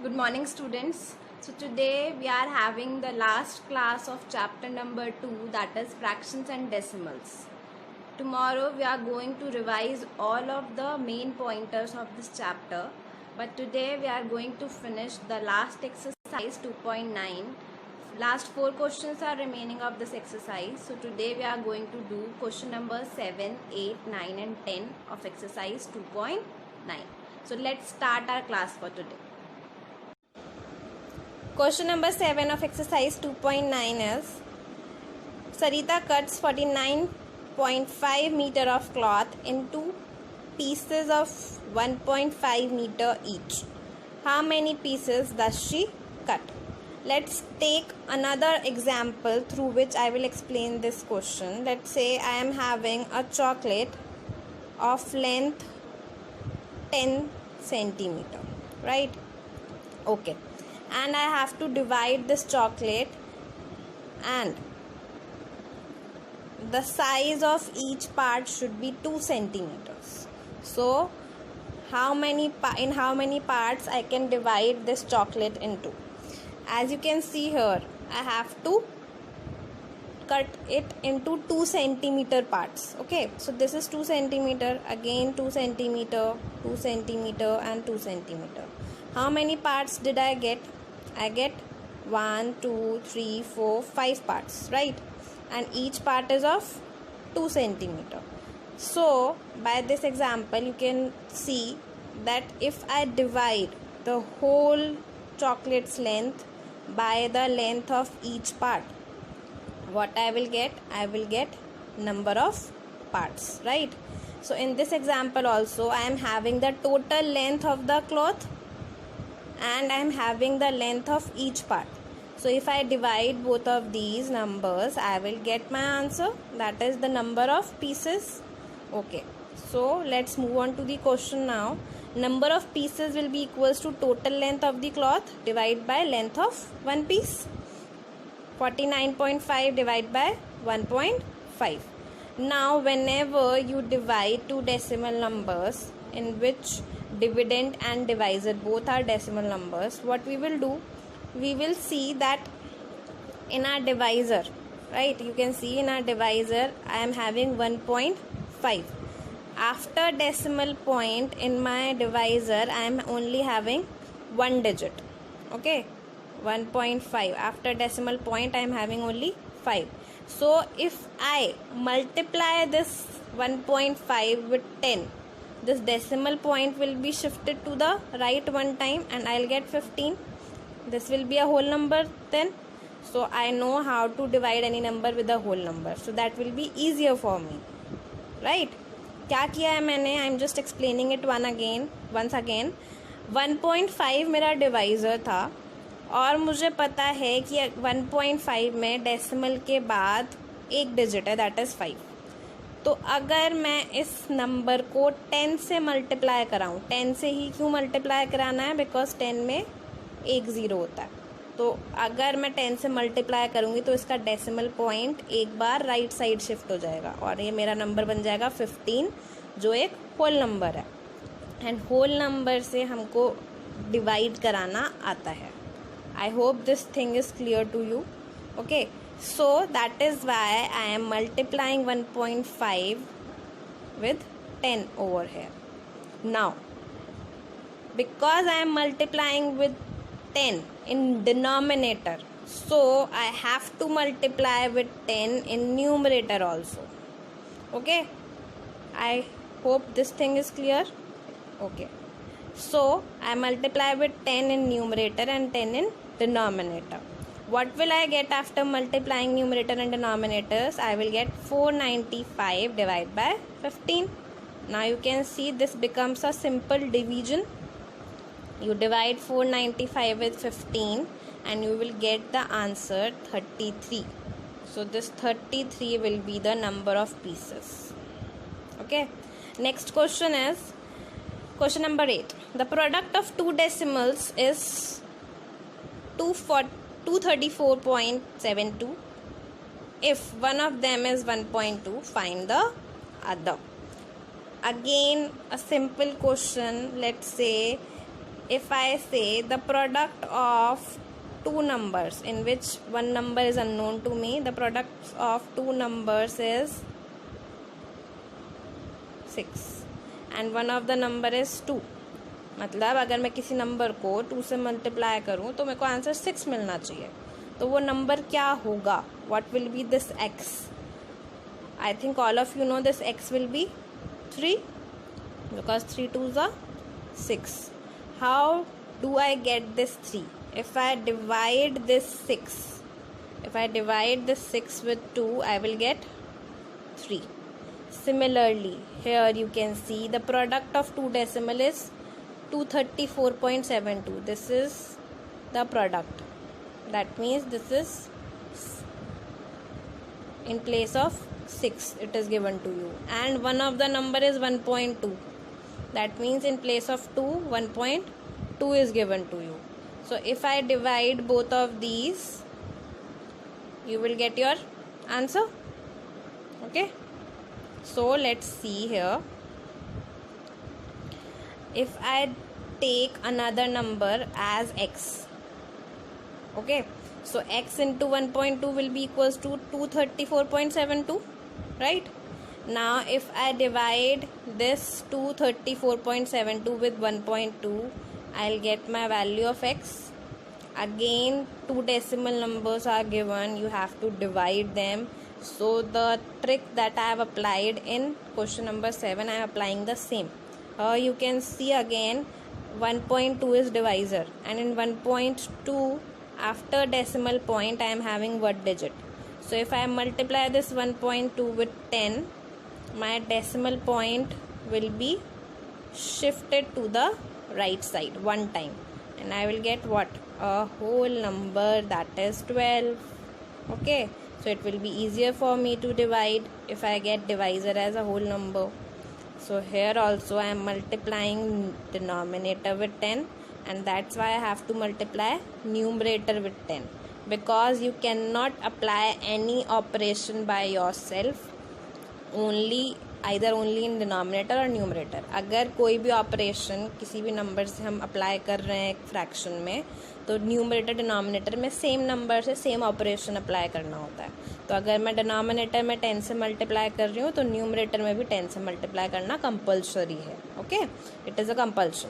Good morning, students. So today we are having the last class of chapter number 2, that is fractions and decimals. Tomorrow we are going to revise all of the main pointers of this chapter, but today we are going to finish the last exercise 2.9. Last 4 questions are remaining of this exercise. So today we are going to do question number 7, 8, 9 and 10 of exercise 2.9. So let's start our class for today. Question number 7 of exercise 2.9 is, Sarita cuts 49.5 meter of cloth into pieces of 1.5 meter each. How many pieces does she cut? Let's take another example through which I will explain this question. Let's say I am having a chocolate of length 10 centimeter, right? Okay. And I have to divide this chocolate, and the size of each part should be 2 centimeters. So in how many parts I can divide this chocolate into? As you can see here, I have to cut it into 2 centimeter parts. Okay, so this is 2 centimeter, again 2 centimeter, 2 centimeter and 2 centimeter. How many parts did I get? I get 1, 2, 3, 4, 5 parts, right? And each part is of 2 centimeter. So by this example you can see that if I divide the whole chocolate's length by the length of each part, what I will get? I will get number of parts, right? So in this example also I am having the total length of the cloth and I am having the length of each part. So if I divide both of these numbers, I will get my answer, that is the number of pieces. Okay, so let's move on to the question now. Number of pieces will be equals to total length of the cloth divided by length of one piece. 49.5 divided by 1.5. Now whenever you divide two decimal numbers in which dividend and divisor both are decimal numbers, what we will do, we will see that in our divisor, right, you can see in our divisor I am having 1.5. After decimal point in my divisor I am only having one digit. Okay, 1.5. After decimal point I am having only 5. So if I multiply this 1.5 with 10, this decimal point will be shifted to the right one time and I'll get 15. This will be a whole number then. So I know how to divide any number with a whole number. So that will be easier for me, right? क्या किया है मैंने? I am just explaining it once again. 1.5 मेरा divisor था और मुझे पता है कि 1.5 में डेसिमल के बाद एक डिजिट है, दैट इज़ 5. तो अगर मैं इस नंबर को 10 से मल्टीप्लाई कराऊँ, 10 से ही क्यों मल्टीप्लाई कराना है? बिकॉज 10 में एक ज़ीरो होता है. तो अगर मैं 10 से मल्टीप्लाई करूँगी तो इसका डेसिमल पॉइंट एक बार राइट साइड शिफ्ट हो जाएगा और ये मेरा नंबर बन जाएगा 15, जो एक होल नंबर है. एंड होल नंबर से हमको डिवाइड कराना आता है. I hope this thing is clear to you. Okay, so that is why I am multiplying 1.5 with 10 over here. Now because I am multiplying with 10 in denominator, so I have to multiply with 10 in numerator also. Okay, I hope this thing is clear. Okay, so I multiply with 10 in numerator and 10 in denominator. What will I get after multiplying numerator and denominators? I will get 495 divided by 15. Now you can see this becomes a simple division. You divide 495 with 15 and you will get the answer 33. So this 33 will be the number of pieces. Okay. Next question is question number 8. The product of two decimals is 234.72. If one of them is 1.2, find the other. Again a simple question. Let's say if I say the product of two numbers in which one number is unknown to me, the product of two numbers is 6 and one of the number is 2. मतलब अगर मैं किसी number को 2 से multiply करूँ तो मेरे को आंसर 6 मिलना चाहिए. तो वो नंबर क्या होगा? What will be this x? I think all of you know this x will be 3 because 3 2s are 6. How do I get this 3? If I divide this 6, if I divide this 6 with 2, I will get 3. Similarly, here you can see the product of two decimal is 234.72. This is the product. That means this is in place of 6 it is given to you, and one of the number is 1.2. That means in place of 2, 1.2 is given to you. So if I divide both of these, you will get your answer. Okay, so let's see here. If I take another number as x, okay, so x into 1.2 will be equals to 234.72, right? Now if I divide this 234.72 with 1.2, I'll get my value of x. Again, two decimal numbers are given, you have to divide them. So the trick that I have applied in question number 7, I am applying the same. You can see again 1.2 is divisor, and in 1.2 after decimal point I am having what digit? So if I multiply this 1.2 with 10, my decimal point will be shifted to the right side one time, and I will get what? A whole number, that is 12. Okay, so it will be easier for me to divide if I get divisor as a whole number. So here also I am multiplying denominator with 10, and that's why I have to multiply numerator with 10, because you cannot apply any operation by yourself either only in denominator or numerator. अगर कोई भी operation किसी भी number से हम apply कर रहे हैं एक फ्रैक्शन में, तो न्यूमरेटर डिनोमिनेटर में सेम नंबर से सेम ऑपरेशन अप्लाई करना होता है. तो अगर मैं डिनोमिनेटर में 10 से मल्टीप्लाई कर रही हूँ तो न्यूमरेटर में भी 10 से मल्टीप्लाई करना कंपल्सरी है. Okay, it is a compulsion.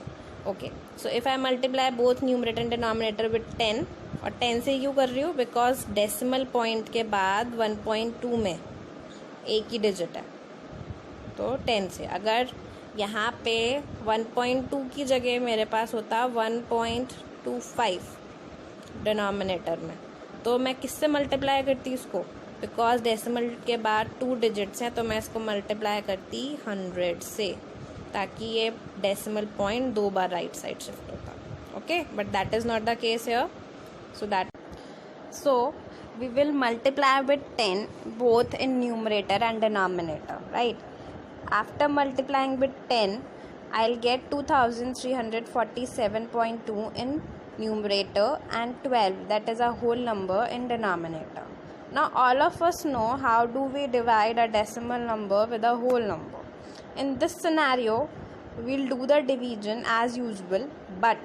Okay, so if I multiply both numerator and denominator with 10, और 10 से क्यों कर रही हूँ? बिकॉज डेसिमल पॉइंट के बाद 1.2 में एक ही डिजिट है, तो 10 से. अगर यहाँ पे 1.2 की जगह मेरे पास होता 1.25 डिनोमिनेटर में, तो मैं किससे मल्टीप्लाई करती इसको? बिकॉज डेसिमल के बाद 2 डिजिट्स हैं, तो मैं इसको मल्टीप्लाई करती 100 से, ताकि ये डेसिमल पॉइंट 2 बार राइट साइड शिफ्ट होता. Okay, but that is not the case here. So we will multiply with 10 both in numerator and denominator, right? After multiplying with 10, I'll get 2347.2 in numerator and 12, that is a whole number, in denominator. Now all of us know how do we divide a decimal number with a whole number. In this scenario, we'll do the division as usual, but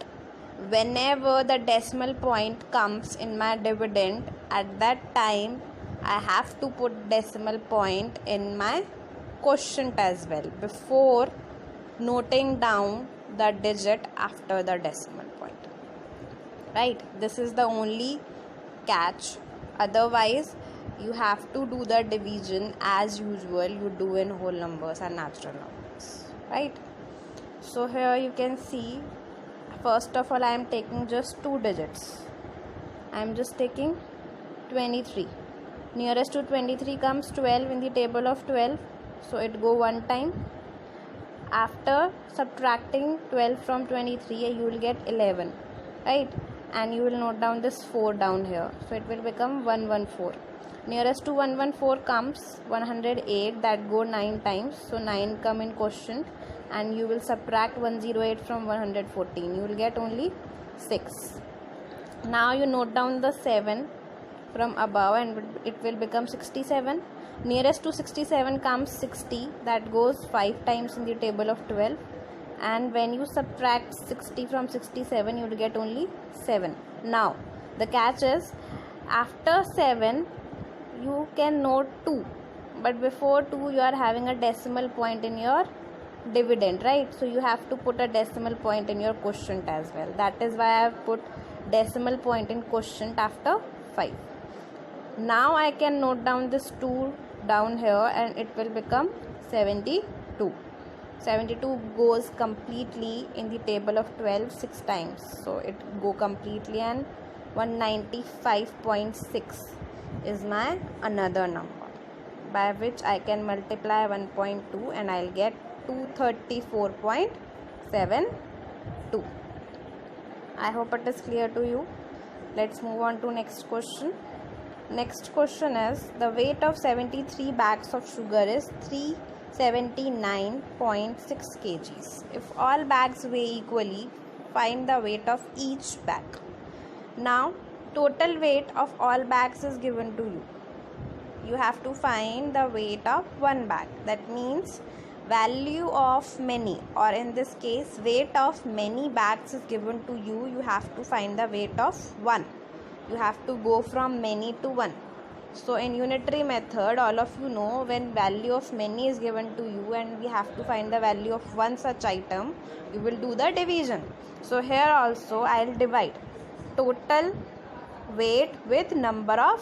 whenever the decimal point comes in my dividend, at that time I have to put decimal point in my quotient as well before noting down the digit after the decimal point, right? This is the only catch. Otherwise you have to do the division as usual you do in whole numbers and natural numbers, right? So here you can see, first of all I am taking just 2 digits. I am just taking 23. Nearest to 23 comes 12 in the table of 12, so it go one time. After subtracting 12 from 23, you will get 11, right? And you will note down this 4 down here, so it will become 114. Nearest to 114 comes 108, that go 9 times, so 9 come in quotient, and you will subtract 108 from 114, you will get only 6. Now you note down the 7 from above, and it will become 67. Nearest to 67 comes 60, that goes 5 times in the table of 12, and when you subtract 60 from 67 you will get only 7. Now the catch is, after 7 you can note 2, but before 2 you are having a decimal point in your dividend, right? So you have to put a decimal point in your quotient as well. That is why I have put decimal point in quotient after 5. Now I can note down this 2 down here and it will become 72. 72 goes completely in the table of 12 6 times, so it go completely, and 195.6 is my another number by which I can multiply 1.2 and I'll get 234.72. I hope it is clear to you. Let's move on to next question. Next question is, the weight of 73 bags of sugar is 379.6 kgs. If all bags weigh equally, find the weight of each bag. Now, total weight of all bags is given to you. You have to find the weight of one bag. That means value of many, or in this case weight of many bags is given to you. You have to find the weight of one. You have to go from many to one. So in unitary method, all of you know, when value of many is given to you and we have to find the value of one such item, you will do the division. So here also I will divide total weight with number of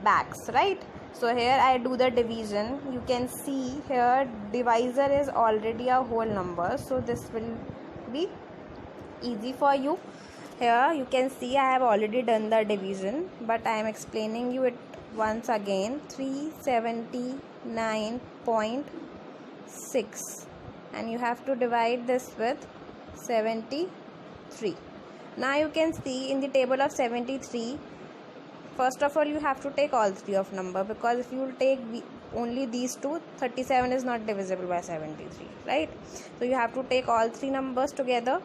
bags, right? So here I do the division. You can see here divisor is already a whole number, so this will be easy for you. Here you can see I have already done the division, but I am explaining you it once again. 379.6, and you have to divide this with 73. Now you can see in the table of 73, first of all you have to take all three of number, because if you will take only these two, 37 is not divisible by 73, right? So you have to take all three numbers together.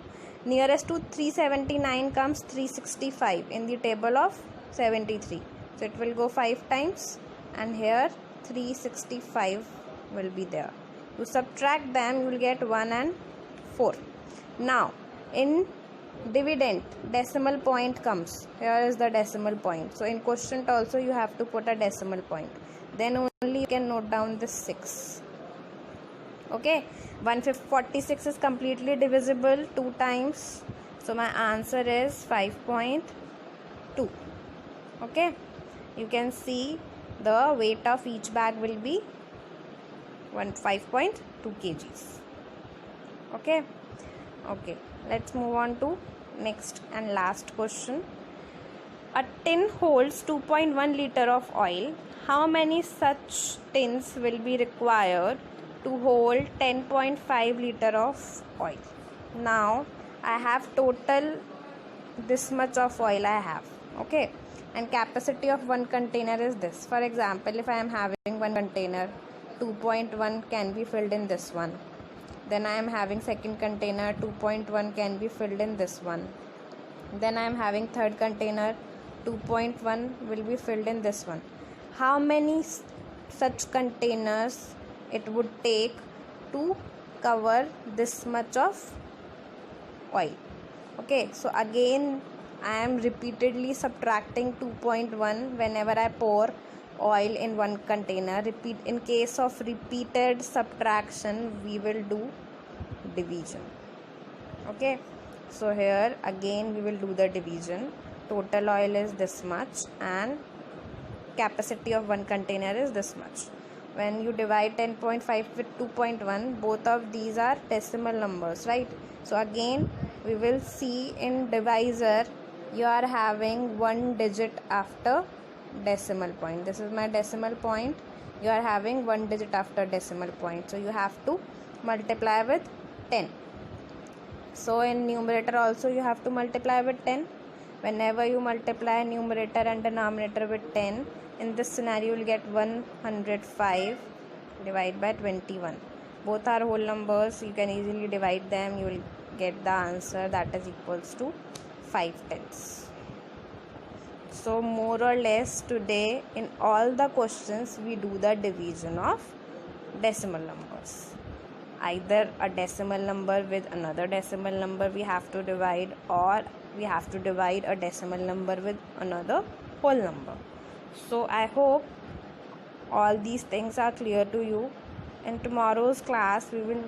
Nearest to 379 comes 365 in the table of 73. So it will go 5 times, and here 365 will be there. To subtract them, you will get 1 and 4. Now in dividend, decimal point comes. Here is the decimal point. So in quotient also you have to put a decimal point. Then only you can note down this 6. Okay, 146 is completely divisible 2 times. So my answer is 5.2. Okay, you can see the weight of each bag will be 5.2 kgs. Okay, let's move on to next and last question. A tin holds 2.1 liter of oil. How many such tins will be required to hold 10.5 liter of oil? Now I have total this much of oil I have, okay, and capacity of one container is this. For example, if I am having one container, 2.1 can be filled in this one. Then I am having second container, 2.1 can be filled in this one. Then I am having third container, 2.1 will be filled in this one. How many such containers it would take to cover this much of oil? Okay, so again I am repeatedly subtracting 2.1 whenever I pour oil in one container. In case of repeated subtraction, we will do division. Okay, so here again we will do the division. Total oil is this much and capacity of one container is this much. When you divide 10.5 with 2.1, both of these are decimal numbers, right? So again we will see in divisor you are having one digit after decimal point. This is my decimal point. You are having one digit after decimal point, so you have to multiply with 10. So in numerator also you have to multiply with 10. Whenever you multiply numerator and denominator with 10, in this scenario you will get 105 divided by 21. Both are whole numbers, you can easily divide them. You will get the answer, that is equals to 5/10. So more or less today in all the questions we do the division of decimal numbers. either a decimal number with another decimal number we have to divide, or we have to divide a decimal number with another whole number. So I hope all these things are clear to you. In tomorrow's class we will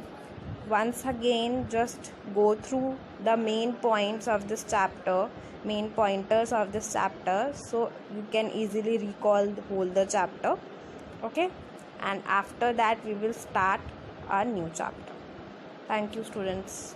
once again just go through the main points of this chapter, main pointers of this chapter, so you can easily recall the chapter. Okay, and after that we will start our new chapter. Thank you, students.